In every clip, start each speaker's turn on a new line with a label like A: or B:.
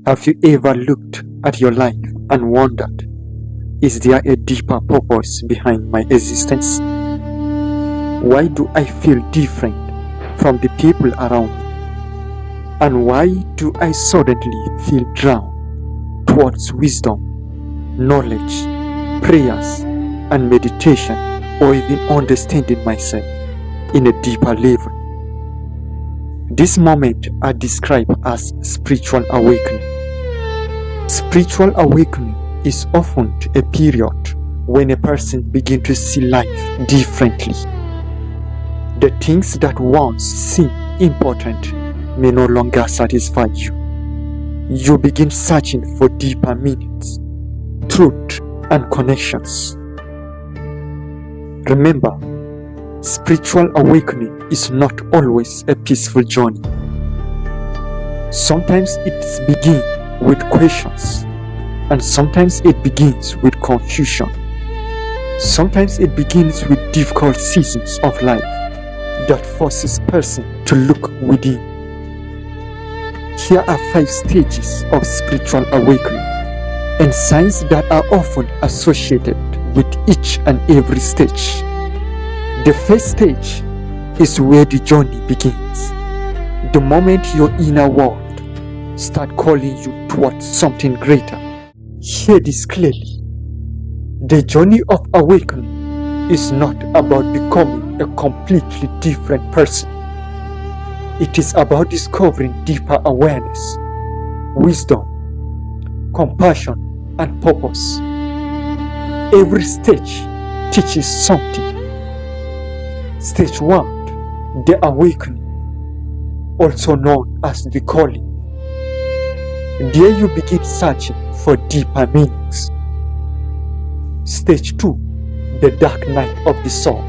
A: Have you ever looked at your life and wondered, is there a deeper purpose behind my existence? Why do I feel different from the people around me? And why do I suddenly feel drawn towards wisdom, knowledge, prayers, and meditation, or even understanding myself in a deeper level? This moment are described as spiritual awakening. Spiritual awakening is often a period when a person begins to see life differently. The things that once seemed important may no longer satisfy you. You begin searching for deeper meanings, truth, and connections. Remember, spiritual awakening is not always a peaceful journey. Sometimes it begins with questions, and sometimes it begins with confusion. Sometimes it begins with difficult seasons of life that forces person to look within. Here are 5 stages of spiritual awakening and signs that are often associated with each and every stage. The first stage is where the journey begins. The moment your inner world starts calling you towards something greater. Hear this clearly. The journey of awakening is not about becoming a completely different person. It is about discovering deeper awareness, wisdom, compassion, and purpose. Every stage teaches something. Stage 1, the awakening, also known as the calling. There you begin searching for deeper meanings. Stage 2, the dark night of the soul.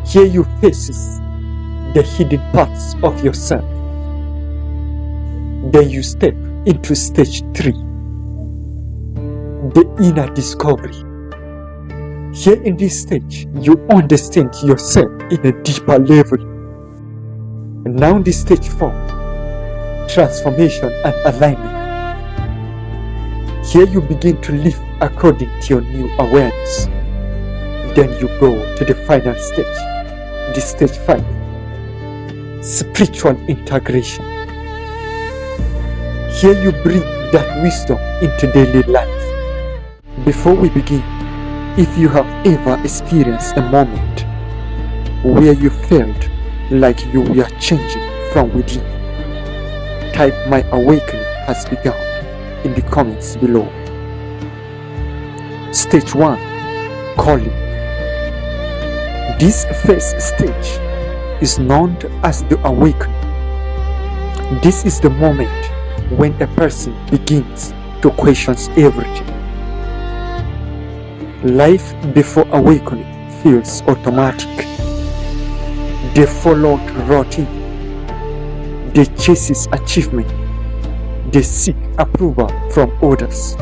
A: Here you face the hidden parts of yourself. Then you step into stage 3, the inner discovery. Here in this stage, you understand yourself in a deeper level. And now the stage 4, transformation and alignment. Here you begin to live according to your new awareness. Then you go to the final stage, the stage 5, spiritual integration. Here you bring that wisdom into daily life. Before we begin, if you have ever experienced a moment where you felt like you were changing from within, type "My awakening has begun" in the comments below. Stage 1, calling. This first stage is known as the awakening. This is the moment when a person begins to question everything. Life before awakening feels automatic. They follow routine. They chase achievement. They seek approval from others.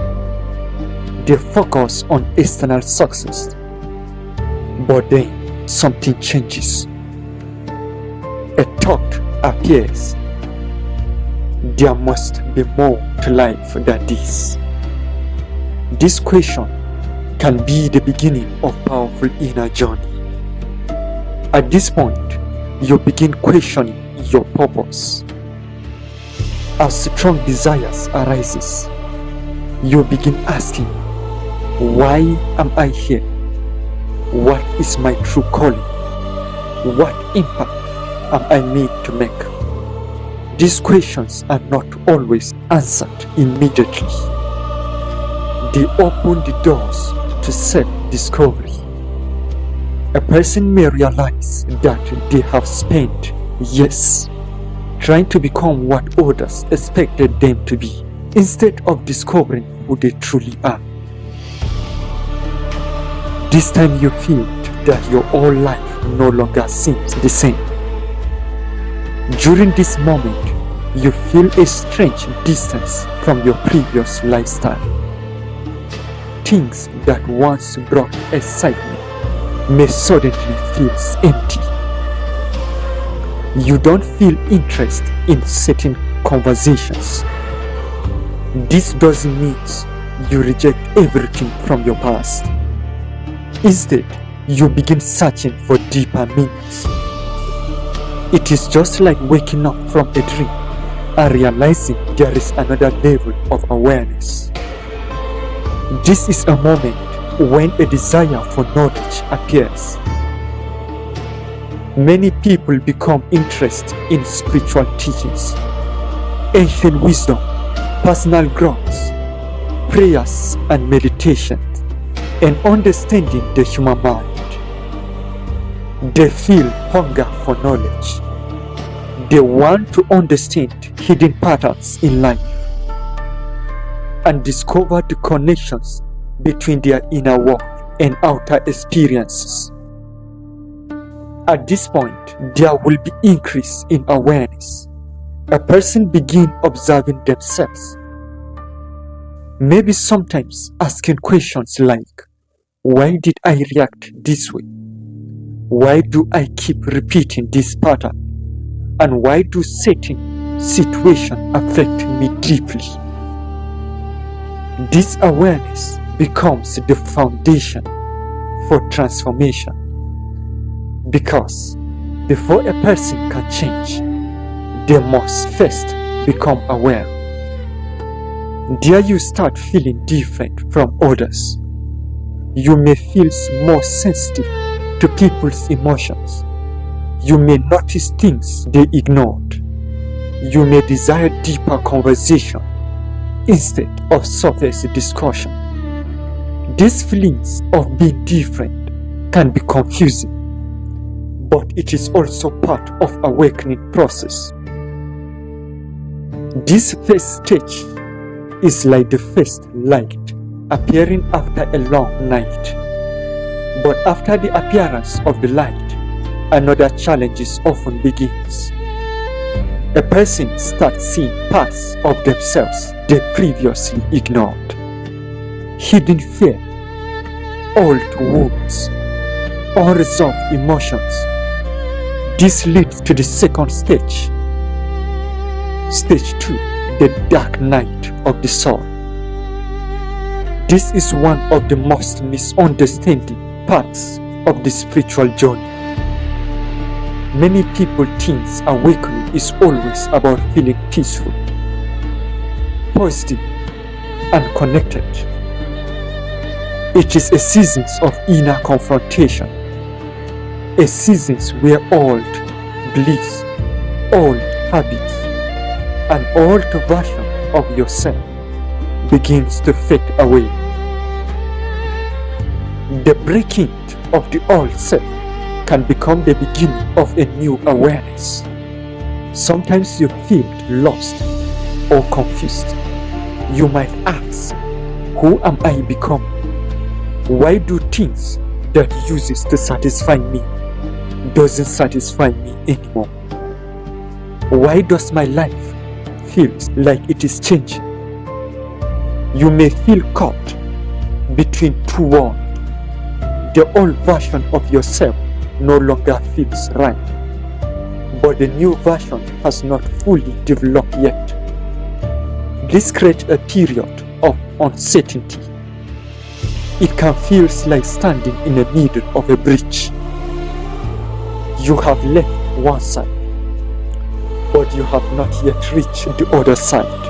A: They focus on external success. But then something changes. A thought appears. There must be more to life than this. This question can be the beginning of powerful inner journey. At this point, you begin questioning your purpose. As strong desires arises, you begin asking, why am I here? What is my true calling? What impact am I made to make? These questions are not always answered immediately. They open the doors to self-discovery. A person may realize that they have spent years trying to become what others expected them to be, instead of discovering who they truly are. This time you feel that your whole life no longer seems the same. During this moment, you feel a strange distance from your previous lifestyle. Things that once brought excitement may suddenly feel empty. You don't feel interest in certain conversations. This doesn't mean you reject everything from your past. Instead, you begin searching for deeper meanings. It is just like waking up from a dream and realizing there is another level of awareness. This is a moment when a desire for knowledge appears. Many people become interested in spiritual teachings, ancient wisdom, personal growth, prayers and meditation, and understanding the human mind. They feel hunger for knowledge. They want to understand hidden patterns in life and discover the connections between their inner world and outer experiences. At this point, there will be increase in awareness. A person begins observing themselves. Maybe sometimes asking questions like, why did I react this way? Why do I keep repeating this pattern? And why do certain situations affect me deeply? This awareness becomes the foundation for transformation. Because before a person can change, they must first become aware. There you start feeling different from others. You may feel more sensitive to people's emotions. You may notice things they ignored. You may desire deeper conversation instead of surface discussion. These feelings of being different can be confusing, but it is also part of awakening process. This first stage is like the first light appearing after a long night. But after the appearance of the light, another challenge often begins. A person starts seeing parts of themselves they previously ignored. Hidden fear, old wounds, unresolved emotions. This leads to the second stage. Stage 2, the dark night of the soul. This is one of the most misunderstood parts of the spiritual journey. Many people think awakening is always about feeling peaceful, positive, and connected. It is a season of inner confrontation, a season where old beliefs, old habits, and old version of yourself begins to fade away. The breaking of the old self can become the beginning of a new awareness. Sometimes you feel lost or confused. You might ask, who am I becoming? Why do things that uses to satisfy me doesn't satisfy me anymore? Why does my life feel like it is changing? You may feel caught between two worlds. The old version of yourself no longer feels right, but the new version has not fully developed yet. This creates a period of uncertainty. It can feel like standing in the middle of a bridge. You have left one side, but you have not yet reached the other side.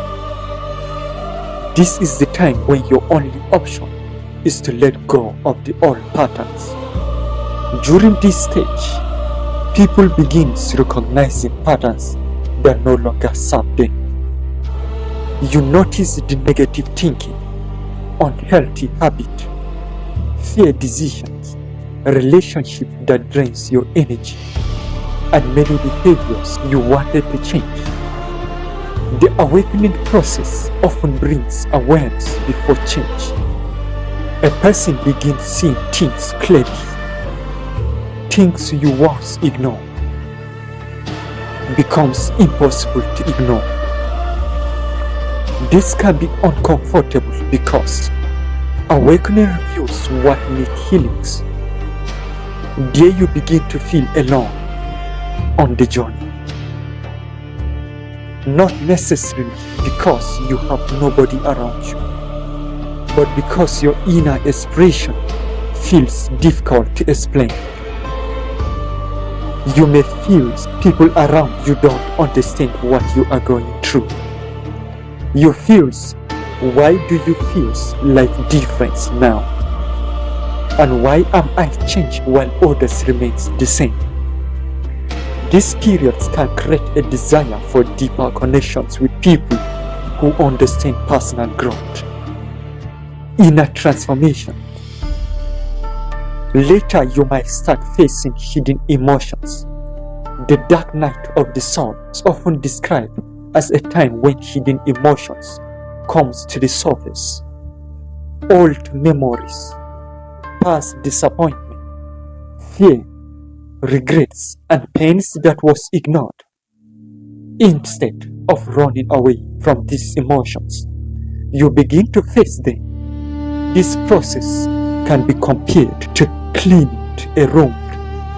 A: This is the time when your only option is to let go of the old patterns. During this stage, people begin recognizing patterns that no longer serve them. You notice the negative thinking, unhealthy habit, fear decisions, a relationship that drains your energy, and many behaviors you wanted to change. The awakening process often brings awareness before change. A person begins seeing things clearly. Things you once ignored becomes impossible to ignore. This can be uncomfortable because awakening reveals what needs healings. There you begin to feel alone on the journey. Not necessarily because because you have nobody around you, but because your inner expression feels difficult to explain. You may feel people around you don't understand what you are going through. You feel, why do you feel like difference now? And why am I changed while others remains the same? These periods can create a desire for deeper connections with people who understand personal growth, inner transformation. Later, you might start facing hidden emotions. The dark night of the soul is often described as a time when hidden emotions comes to the surface. Old memories, past disappointment, fear, regrets, and pains that was ignored. Instead of running away from these emotions, you begin to face them. This process can be compared to cleaning a room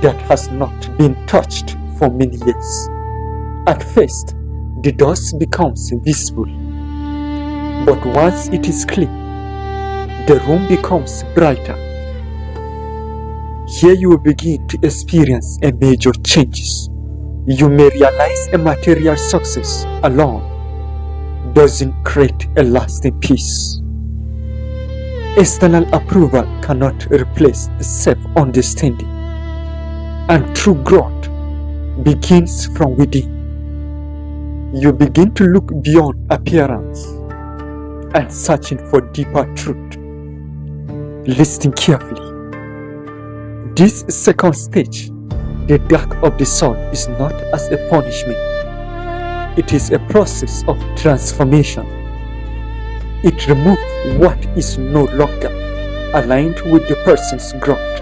A: that has not been touched for many years. At first, the dust becomes visible, but once it is clean, the room becomes brighter. Here you will begin to experience a major changes. You may realize a material success alone doesn't create a lasting peace. External approval cannot replace self-understanding, and true growth begins from within. You begin to look beyond appearance and searching for deeper truth. Listen carefully. This second stage, the dark of the soul, is not as a punishment. It is a process of transformation. It removes what is no longer aligned with the person's growth,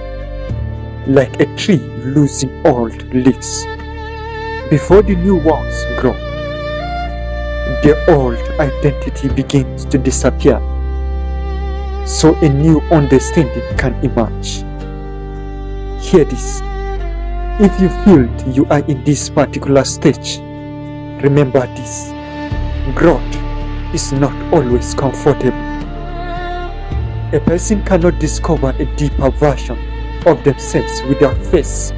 A: like a tree losing old leaves. Before the new ones grow, the old identity begins to disappear, so a new understanding can emerge. Hear this. If you feel you are in this particular stage, remember this. Growth is not always comfortable. A person cannot discover a deeper version of themselves without first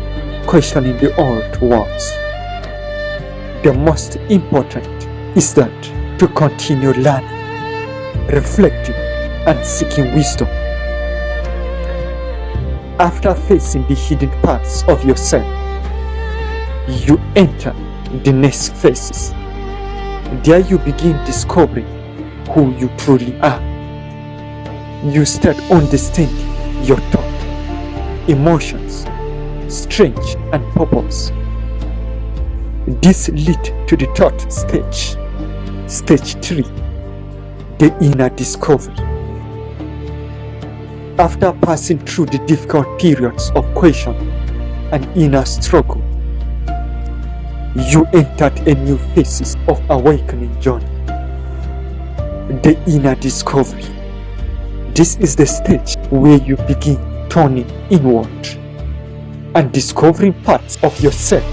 A: questioning the old ones. The most important is that to continue learning, reflecting, and seeking wisdom. After facing the hidden parts of yourself, you enter the next phases. There you begin discovering who you truly are. You start understanding your thought, emotions, strength, and purpose. This leads to the third stage, stage 3, the inner discovery. After passing through the difficult periods of question and inner struggle, you entered a new phase of awakening journey, the inner discovery. This is the stage where you begin turning inward and discovering parts of yourself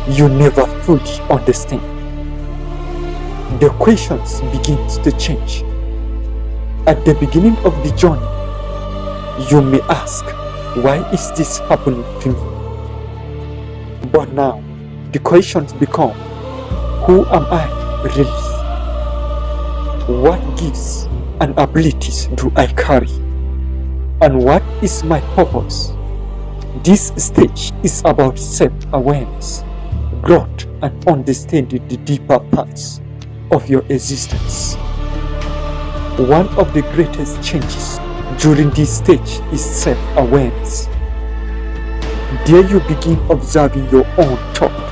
A: you never fully understand. The questions begin to change. At the beginning of the journey, you may ask, why is this happening to me? But now, the questions become, who am I really? What gifts and abilities do I carry? And what is my purpose? This stage is about self-awareness, growth, and understanding the deeper parts of your existence. One of the greatest changes during this stage is self-awareness. There you begin observing your own thought,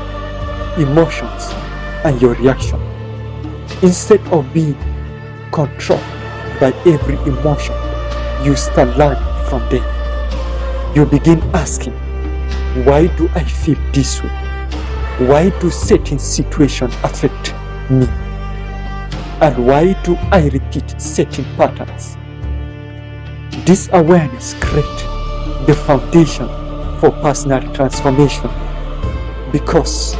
A: emotions, and your reaction. Instead of being controlled by every emotion, you start learning from them. You begin asking, why do I feel this way? Why do certain situations affect me? And why do I repeat certain patterns? This awareness creates the foundation for personal transformation, because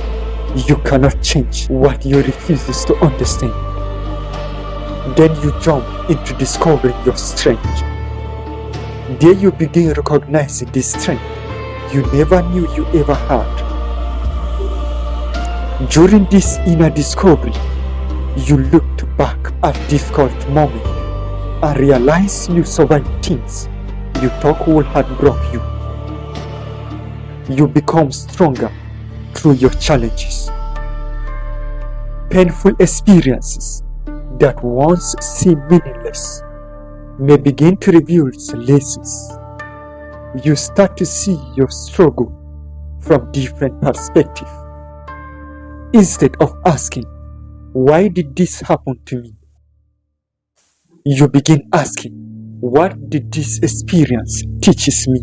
A: you cannot change what you refuse to understand. Then you jump into discovering your strength. There you begin recognizing the strength you never knew you ever had. During this inner discovery, you looked back at difficult moments and realized you survived things you thought would have broke you. You become stronger through your challenges. Painful experiences that once seemed meaningless may begin to reveal lessons. You start to see your struggle from different perspectives. Instead of asking, why did this happen to me? You begin asking, what did this experience teach me?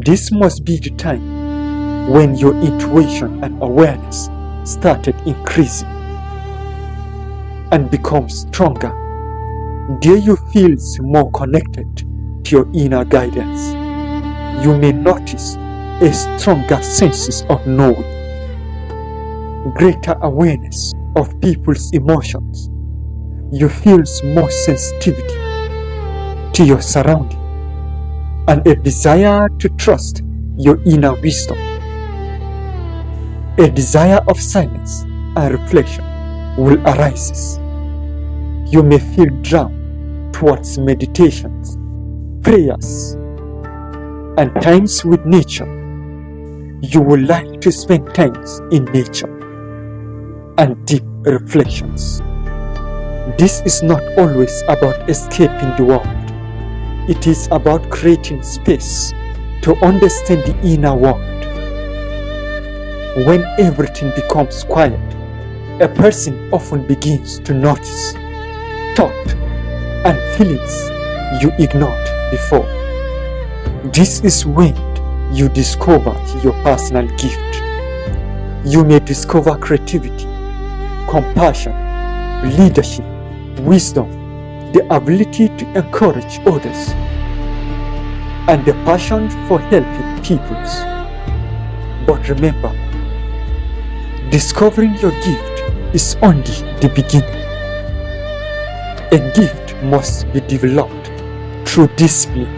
A: This must be the time when your intuition and awareness started increasing and become stronger. There you feel more connected to your inner guidance. You may notice a stronger sense of knowing, greater awareness of people's emotions. You feel more sensitivity to your surroundings and a desire to trust your inner wisdom. A desire of silence and reflection will arise. You may feel drawn towards meditations, prayers, and times with nature. You would like to spend times in nature and deep reflections. This is not always about escaping the world. It is about creating space to understand the inner world. When everything becomes quiet, a person often begins to notice thoughts and feelings you ignored before. This is when you discover your personal gift. You may discover creativity, compassion, leadership, wisdom, the ability to encourage others, and the passion for helping people. But remember, discovering your gift is only the beginning. A gift must be developed through discipline,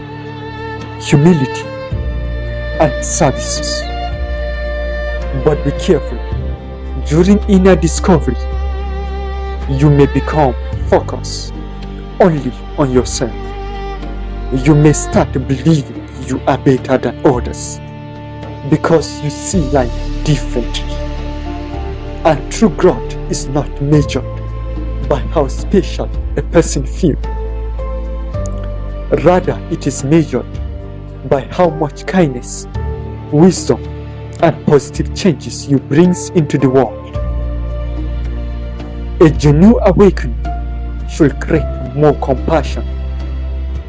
A: humility, and services. But be careful. During inner discovery, you may become focused only on yourself. You may start believing you are better than others because you see life differently. And true growth is not measured by how special a person feels. Rather, it is measured by how much kindness, wisdom, and positive changes you bring into the world. A genuine awakening should create more compassion,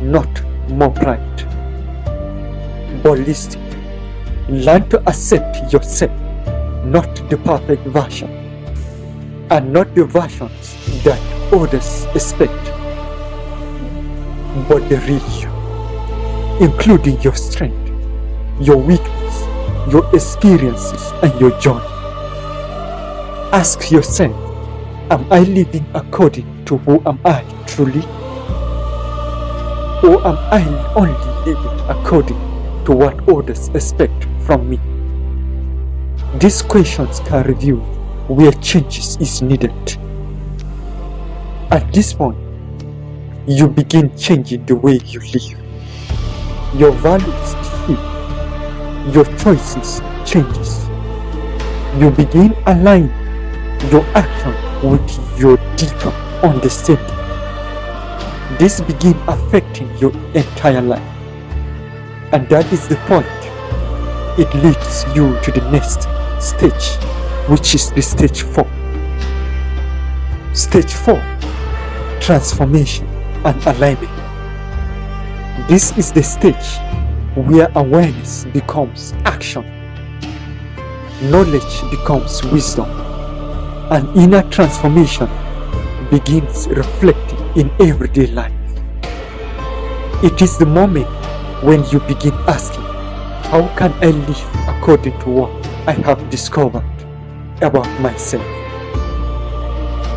A: not more pride. But listen, learn to accept yourself, not the perfect version, and not the versions that others expect, but the real you, including your strength, your weakness, your experiences, and your journey. Ask yourself, am I living according to who am I truly? Or am I only living according to what others expect from me? These questions can reveal where changes is needed. At this point, you begin changing the way you live. Your values shift. Your choices changes. You begin aligning your action with your deeper understanding. This begins affecting your entire life. And that is the point. It leads you to the next stage, which is the stage 4. Stage 4, transformation and alignment. This is the stage where awareness becomes action, knowledge becomes wisdom, and inner transformation begins reflecting in everyday life. It is the moment when you begin asking, how can I live according to what I have discovered about myself?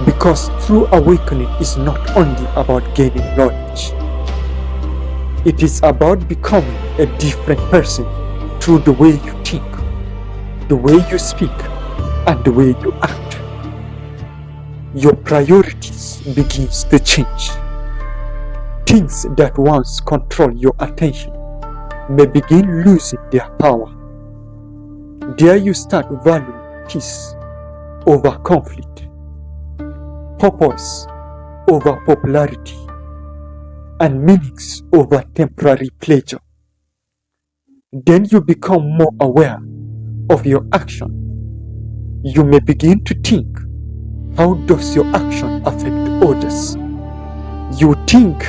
A: Because true awakening is not only about gaining knowledge. It is about becoming a different person through the way you think, the way you speak, and the way you act. Your priorities begins to change. Things that once controlled your attention may begin losing their power. There you start valuing peace over conflict, purpose over popularity, and meanings over temporary pleasure. Then you become more aware of your action. You may begin to think, how does your action affect others? You think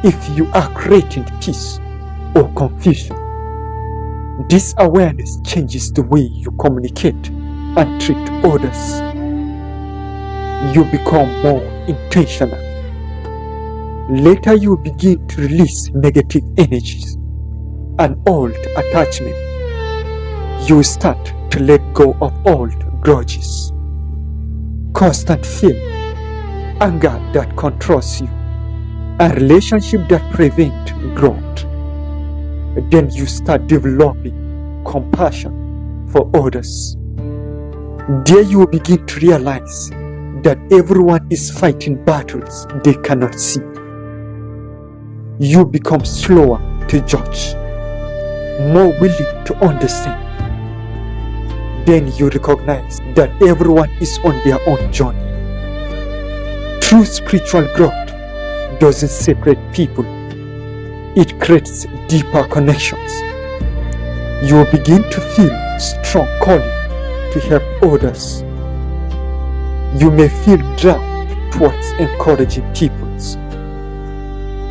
A: if you are creating peace or confusion. This awareness changes the way you communicate and treat others. You become more intentional. Later you begin to release negative energies and old attachment. You start to let go of old grudges, constant fear, anger that controls you, and relationship that prevent growth. Then you start developing compassion for others. There you will begin to realize that everyone is fighting battles they cannot see. You become slower to judge, more willing to understand. Then you recognize that everyone is on their own journey. True spiritual growth doesn't separate people. It creates deeper connections. You will begin to feel strong calling to help others. You may feel drawn towards encouraging people,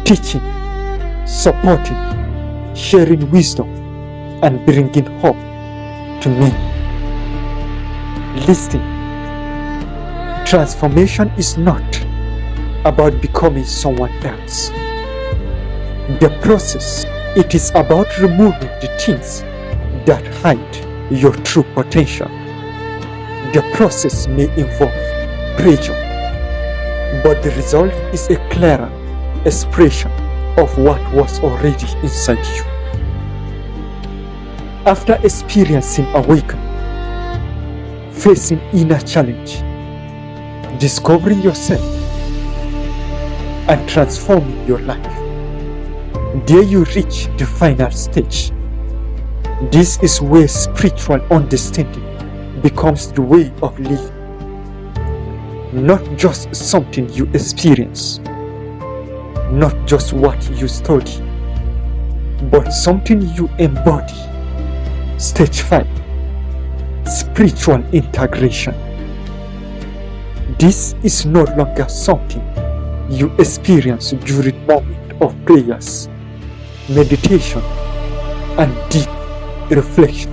A: teaching, supporting, sharing wisdom, and bringing hope to many. Listen, transformation is not about becoming someone else. The process, it is about removing the things that hide your true potential. The process may involve pressure, but the result is a clearer expression of what was already inside you. After experiencing awakening, facing inner challenge, discovering yourself, and transforming your life, there you reach the final stage. This is where spiritual understanding becomes the way of living, not just something you experience, not just what you study, but something you embody. Stage 5. Spiritual integration. This is no longer something you experience during moments of prayers, meditation, and deep reflection.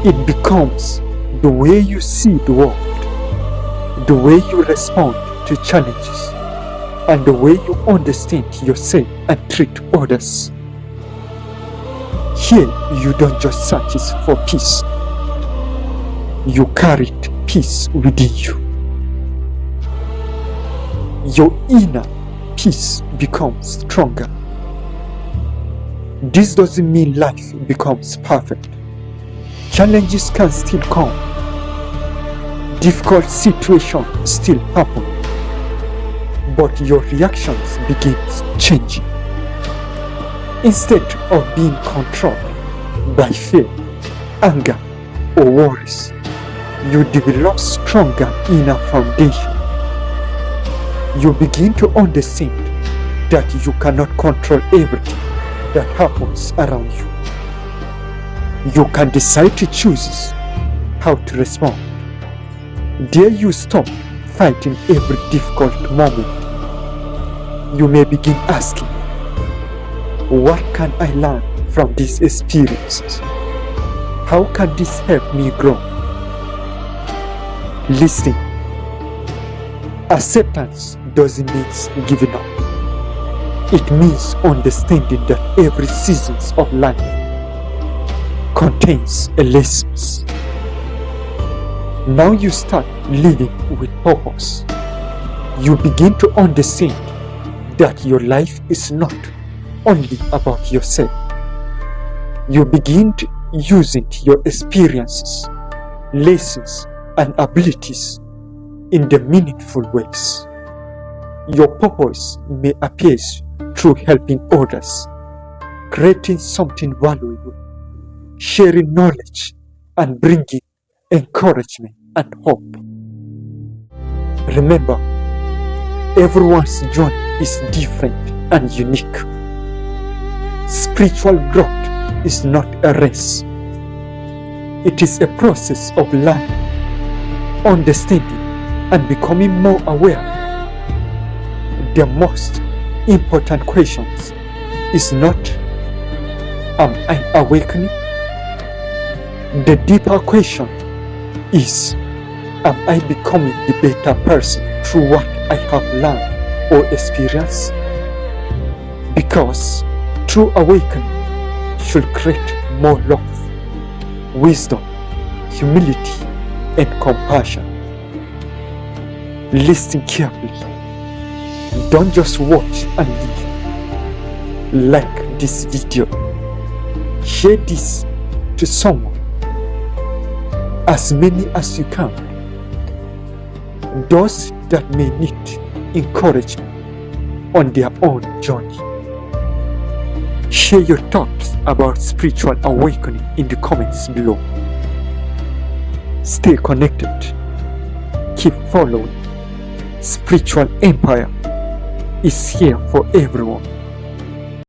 A: It becomes the way you see the world, the way you respond to challenges, and the way you understand yourself and treat others. Here, you don't just search for peace. You carry peace within you. Your inner peace becomes stronger. This doesn't mean life becomes perfect. Challenges can still come. Difficult situations still happen. But your reactions begin changing. Instead of being controlled by fear, anger, or worries, you develop stronger inner foundation. You begin to understand that you cannot control everything that happens around you. You can decide to choose how to respond. There you stop fighting every difficult moment. You may begin asking, what can I learn from these experiences? How can this help me grow? Listen, acceptance doesn't mean giving up. It means understanding that every season of life contains a lesson. Now you start living with purpose. You begin to understand that your life is not only about yourself. You begin to using your experiences, lessons, and abilities in the meaningful ways. Your purpose may appear through helping others, creating something valuable, sharing knowledge, and bringing encouragement and hope. Remember, everyone's journey is different and unique. Spiritual growth is not a race. It is a process of learning, understanding, and becoming more aware. The most important question is not, am I awakening? The deeper question is, am I becoming the better person through what I have learned or experienced? Because true awakening should create more love, wisdom, humility, and compassion. Listen carefully. Don't just watch and leave. Like this video. Share this to someone, as many as you can. Those that may need encouragement on their own journey. Share your thoughts about spiritual awakening in the comments below. Stay connected. Keep following. Spiritual Empire is here for everyone.